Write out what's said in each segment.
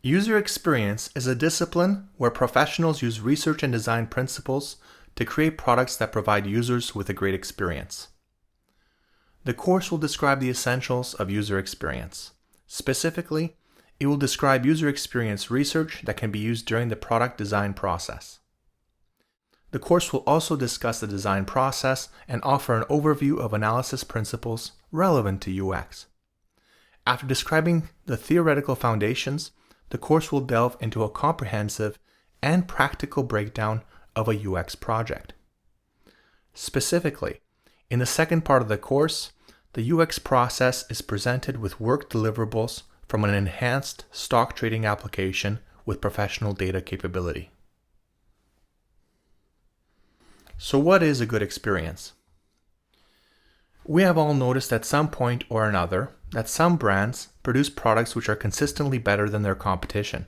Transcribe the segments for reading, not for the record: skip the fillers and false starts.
User experience is a discipline where professionals use research and design principles to create products that provide users with a great experience. The course will describe the essentials of user experience. Specifically, it will describe user experience research that can be used during the product design process. The course will also discuss the design process and offer an overview of analysis principles relevant to UX. After describing the theoretical foundations, the course will delve into a comprehensive and practical breakdown of a UX project. Specifically, in the second part of the course, the UX process is presented with work deliverables from an enhanced stock trading application with professional data capability. So what is a good experience? We have all noticed at some point or another that some brands produce products which are consistently better than their competition.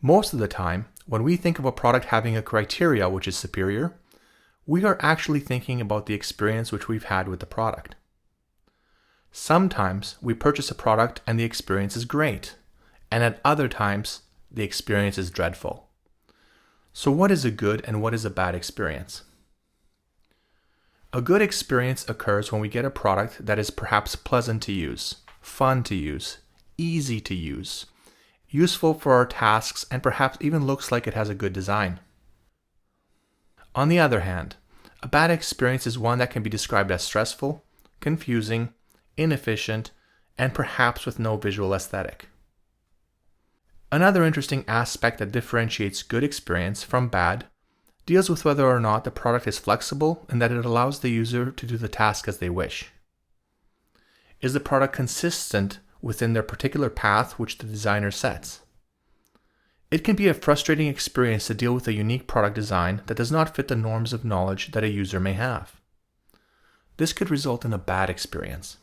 Most of the time, when we think of a product having a criteria which is superior, we are actually thinking about the experience which we've had with the product. Sometimes we purchase a product and the experience is great, and at other times the experience is dreadful. So what is a good and what is a bad experience? A good experience occurs when we get a product that is perhaps pleasant to use, fun to use, easy to use, useful for our tasks, and perhaps even looks like it has a good design. On the other hand, a bad experience is one that can be described as stressful, confusing, inefficient, and perhaps with no visual aesthetic. Another interesting aspect that differentiates good experience from bad deals with whether or not the product is flexible and that it allows the user to do the task as they wish. Is the product consistent within their particular path which the designer sets? It can be a frustrating experience to deal with a unique product design that does not fit the norms of knowledge that a user may have. This could result in a bad experience.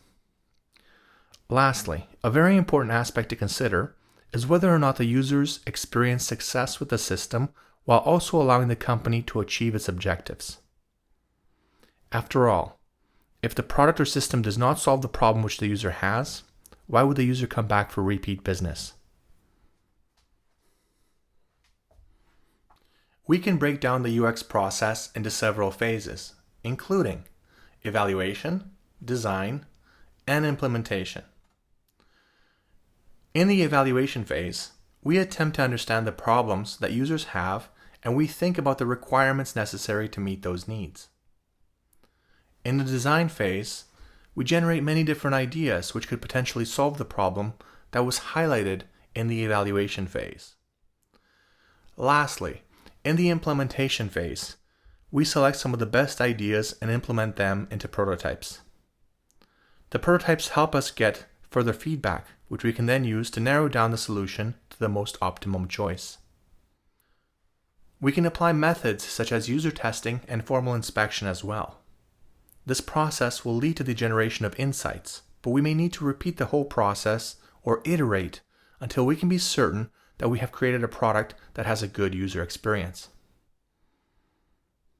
Lastly, a very important aspect to consider is whether or not the users experience success with the system while also allowing the company to achieve its objectives. After all, if the product or system does not solve the problem which the user has, why would the user come back for repeat business? We can break down the UX process into several phases, including evaluation, design, and implementation. In the evaluation phase, we attempt to understand the problems that users have and we think about the requirements necessary to meet those needs. In the design phase, we generate many different ideas which could potentially solve the problem that was highlighted in the evaluation phase. Lastly, in the implementation phase, we select some of the best ideas and implement them into prototypes. The prototypes help us get further feedback, which we can then use to narrow down the solution to the most optimum choice. We can apply methods such as user testing and formal inspection as well. This process will lead to the generation of insights, but we may need to repeat the whole process or iterate until we can be certain that we have created a product that has a good user experience.